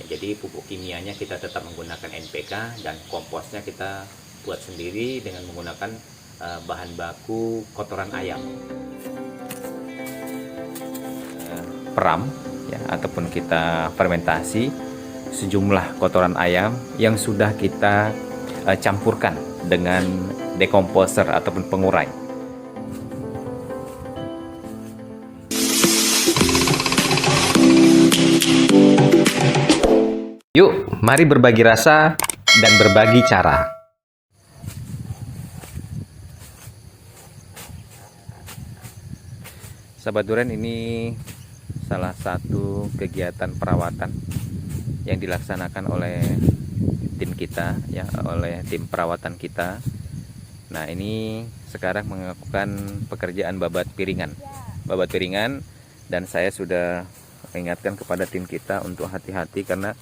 Jadi pupuk kimianya kita tetap menggunakan NPK dan komposnya kita buat sendiri dengan menggunakan bahan baku kotoran ayam. Peram ya, ataupun kita fermentasi sejumlah kotoran ayam yang sudah kita campurkan dengan dekomposer ataupun pengurai. Yuk, mari berbagi rasa dan berbagi cara. Sahabat Duren, ini salah satu kegiatan perawatan yang dilaksanakan oleh tim kita ya, oleh tim perawatan kita. Nah, ini sekarang melakukan pekerjaan babat piringan. Babat piringan, dan saya sudah mengingatkan kepada tim kita untuk hati-hati karena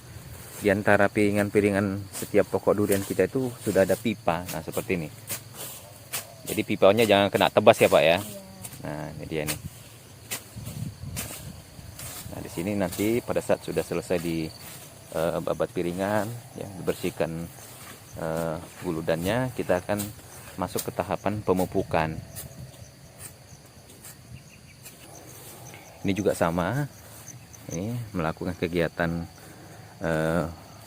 di antara piringan-piringan setiap pokok durian kita itu sudah ada pipa. Nah, seperti ini. Jadi pipanya jangan kena tebas ya, Pak ya. Nah, ini dia nih. Nah, di sini nanti pada saat sudah selesai di babat piringan ya, dibersihkan guludannya, kita akan masuk ke tahapan pemupukan. Ini juga sama, ini melakukan kegiatan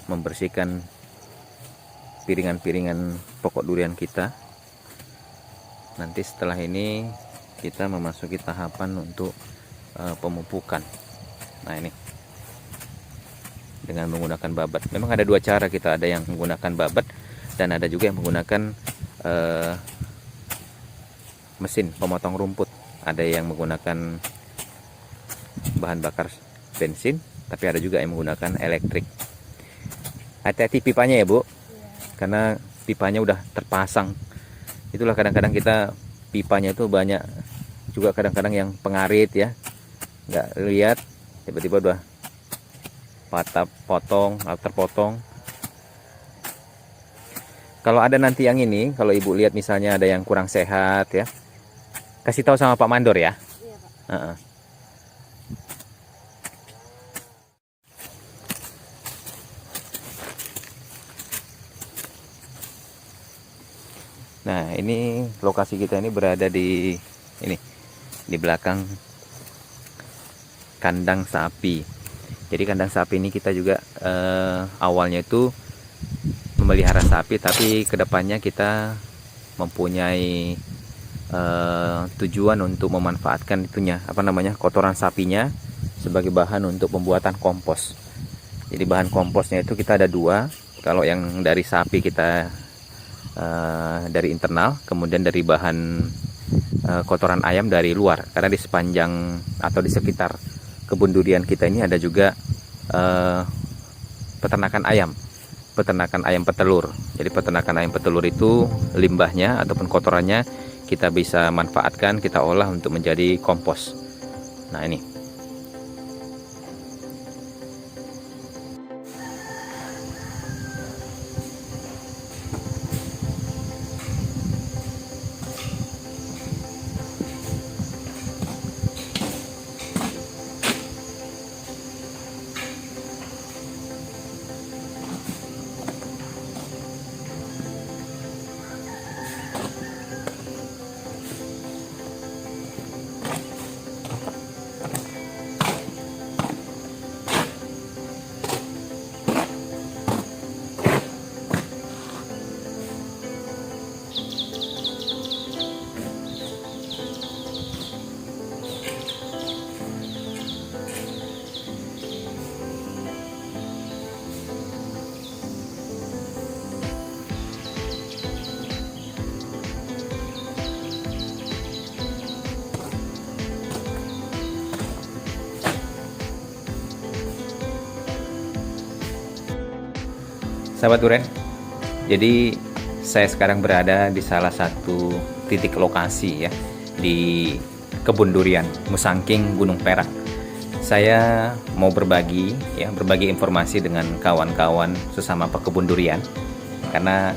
membersihkan piringan-piringan pokok durian kita. Nanti setelah ini kita memasuki tahapan untuk pemupukan. Nah, ini dengan menggunakan babat. Memang ada dua cara, kita ada yang menggunakan babat dan ada juga yang menggunakan mesin pemotong rumput. Ada yang menggunakan bahan bakar bensin, tapi ada juga yang menggunakan elektrik. Hati-hati pipanya ya, Bu, karena pipanya udah terpasang. Itulah kadang-kadang kita pipanya itu banyak juga kadang-kadang yang pengarit ya, nggak lihat, tiba-tiba udah patah, potong atau terpotong. Kalau ada nanti yang ini, kalau Ibu lihat misalnya ada yang kurang sehat ya, kasih tahu sama Pak Mandor ya. Iya, Pak. Nah, ini lokasi kita ini berada di belakang kandang sapi. Jadi kandang sapi ini kita juga awalnya itu memelihara sapi, tapi kedepannya kita mempunyai tujuan untuk memanfaatkan kotoran sapinya sebagai bahan untuk pembuatan kompos. Jadi bahan komposnya itu kita ada dua. Kalau yang dari sapi kita dari internal, kemudian dari bahan kotoran ayam dari luar, karena di sepanjang atau di sekitar kebun durian kita ini ada juga peternakan ayam petelur. Jadi peternakan ayam petelur itu limbahnya ataupun kotorannya kita bisa manfaatkan, kita olah untuk menjadi kompos. Nah, ini sahabat Duren, jadi saya sekarang berada di salah satu titik lokasi ya, di kebun durian Musangking Gunung Perak. Saya mau berbagi informasi dengan kawan-kawan sesama pekebun durian, karena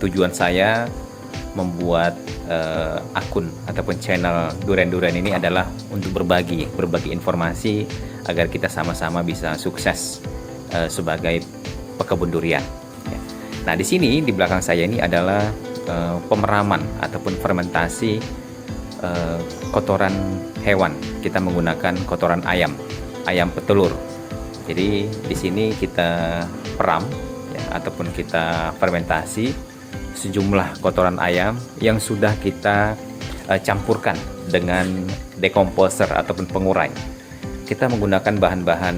tujuan saya membuat akun ataupun channel Duren-Duren ini adalah untuk berbagi informasi agar kita sama-sama bisa sukses sebagai pekebun durian. Ya. Nah, di sini di belakang saya ini adalah pemeraman ataupun fermentasi kotoran hewan. Kita menggunakan kotoran ayam petelur. Jadi di sini kita peram ya, ataupun kita fermentasi sejumlah kotoran ayam yang sudah kita campurkan dengan dekomposer ataupun pengurai. Kita menggunakan bahan-bahan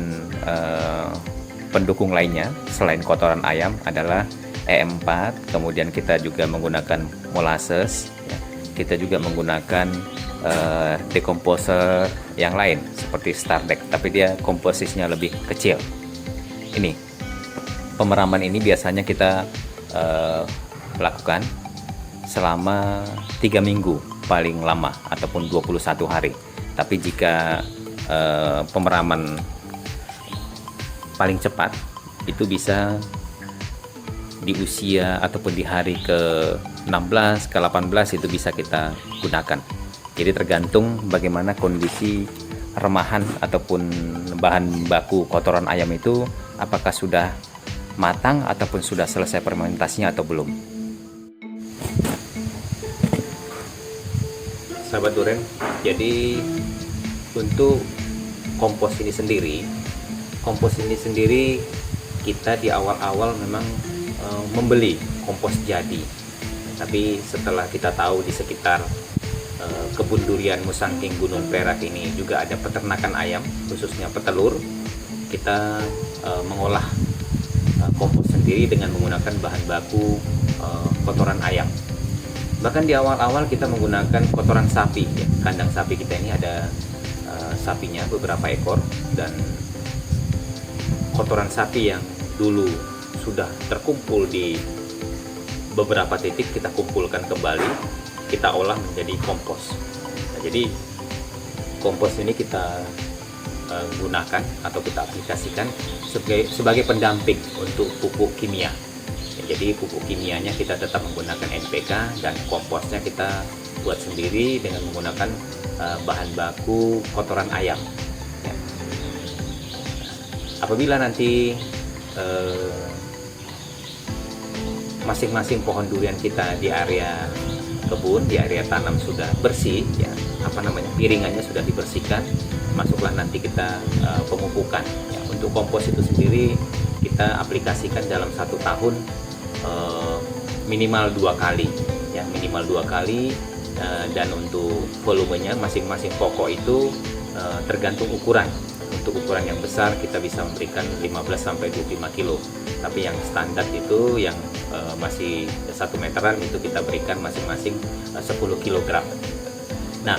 pendukung lainnya selain kotoran ayam adalah E4, kemudian kita juga menggunakan molasses ya. Kita juga menggunakan dekomposer yang lain seperti Stardeck, tapi dia komposisinya lebih kecil. Ini pemeraman ini biasanya kita lakukan selama 3 minggu paling lama ataupun 21 hari. Tapi jika pemeraman paling cepat itu bisa di usia ataupun di hari ke-16 ke-18 itu bisa kita gunakan. Jadi tergantung bagaimana kondisi remahan ataupun bahan baku kotoran ayam itu, apakah sudah matang ataupun sudah selesai fermentasinya atau belum. Sahabat Duren, jadi untuk kompos ini sendiri kita di awal-awal memang membeli kompos jadi. Tapi setelah kita tahu di sekitar kebun durian Musangking Gunung Perak ini juga ada peternakan ayam, khususnya petelur, kita mengolah kompos sendiri dengan menggunakan bahan baku kotoran ayam. Bahkan di awal-awal kita menggunakan kotoran sapi ya. Kandang sapi kita ini ada sapinya beberapa ekor, dan kotoran sapi yang dulu sudah terkumpul di beberapa titik kita kumpulkan kembali, kita olah menjadi kompos. Nah, jadi kompos ini kita gunakan atau kita aplikasikan sebagai pendamping untuk pupuk kimia. Ya, jadi pupuk kimianya kita tetap menggunakan NPK, dan komposnya kita buat sendiri dengan menggunakan bahan baku kotoran ayam. Ya. Apabila nanti masing-masing pohon durian kita di area kebun, di area tanam sudah bersih ya, piringannya sudah dibersihkan, masuklah nanti kita pemupukan ya. Untuk kompos itu sendiri kita aplikasikan dalam 1 tahun minimal 2 kali ya, minimal 2 kali, dan untuk volumenya masing-masing pokok itu tergantung ukuran. Untuk ukuran yang besar kita bisa memberikan 15-25 kilo, tapi yang standar itu yang masih 1 meteran itu kita berikan masing-masing 10 kg. Nah,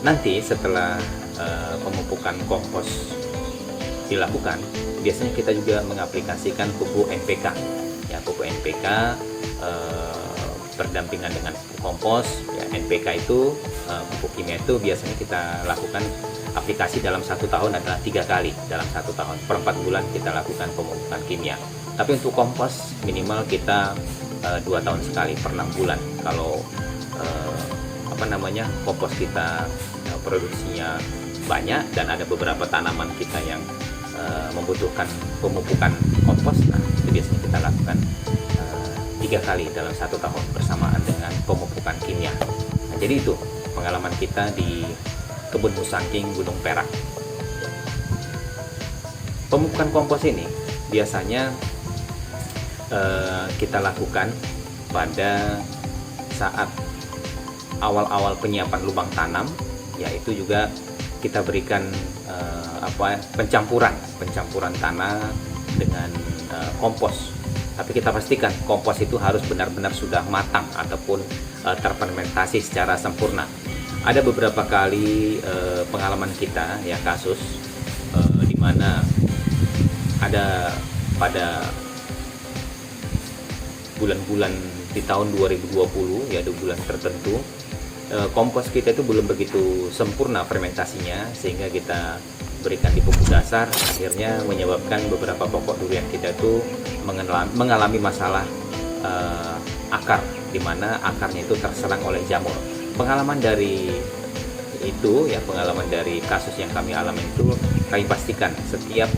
nanti setelah pemupukan kompos dilakukan, biasanya kita juga mengaplikasikan pupuk NPK ya, pupuk NPK berdampingan dengan pupuk kompos ya. NPK itu pupuk kimia itu biasanya kita lakukan aplikasi dalam 1 tahun adalah 3 kali dalam 1 tahun. Per 4 bulan kita lakukan pemupukan kimia. Tapi untuk kompos minimal kita 2 tahun sekali per 6 bulan. Kalau kompos kita produksinya banyak dan ada beberapa tanaman kita yang membutuhkan pemupukan kompos, nah itu biasanya kita lakukan 3 kali dalam 1 tahun bersamaan dengan pemupukan kimia. Nah, jadi itu pengalaman kita di kebun Musangking Gunung Perak. Pemupukan kompos ini biasanya kita lakukan pada saat awal-awal penyiapan lubang tanam, yaitu juga kita berikan pencampuran tanah dengan kompos. Tapi kita pastikan kompos itu harus benar-benar sudah matang ataupun terfermentasi secara sempurna. Ada beberapa kali pengalaman kita ya, kasus di mana ada pada bulan-bulan di tahun 2020 ya, di bulan tertentu kompos kita itu belum begitu sempurna fermentasinya, sehingga kita berikan di pupuk dasar, akhirnya menyebabkan beberapa pokok durian kita itu mengalami masalah akar, di mana akarnya itu terserang oleh jamur. Pengalaman dari itu ya, pengalaman dari kasus yang kami alami itu kami pastikan setiap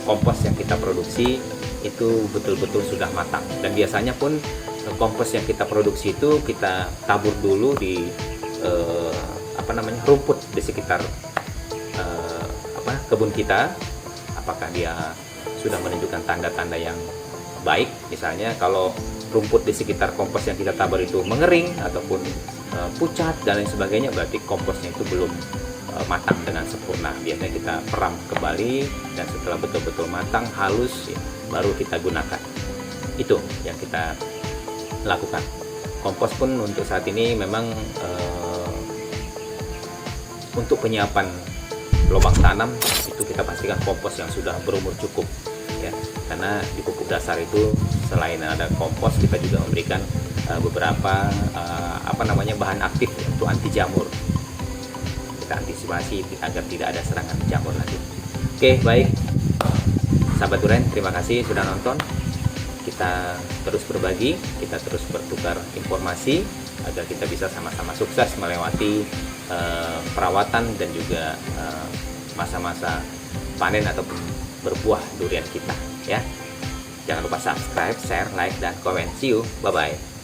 kompos yang kita produksi itu betul-betul sudah matang. Dan biasanya pun kompos yang kita produksi itu kita tabur dulu di rumput di sekitar kebun kita. Apakah dia sudah menunjukkan tanda-tanda yang baik? Misalnya kalau rumput di sekitar kompos yang kita tabur itu mengering ataupun pucat dan lain sebagainya, berarti komposnya itu belum matang dengan sempurna. Biasanya kita peram kembali, dan setelah betul-betul matang halus ya, baru kita gunakan. Itu yang kita lakukan. Kompos pun untuk saat ini memang untuk penyiapan lubang tanam itu kita pastikan kompos yang sudah berumur cukup ya, karena di pupuk dasar itu selain ada kompos, kita juga memberikan beberapa bahan aktif untuk anti jamur. Kita antisipasi agar tidak ada serangan jamur lagi. Oke, baik sahabat Duren, terima kasih sudah nonton. Kita terus berbagi, kita terus bertukar informasi agar kita bisa sama-sama sukses melewati perawatan dan juga masa-masa panen ataupun berbuah durian kita ya. Jangan lupa subscribe, share, like, dan komen. See you, bye bye.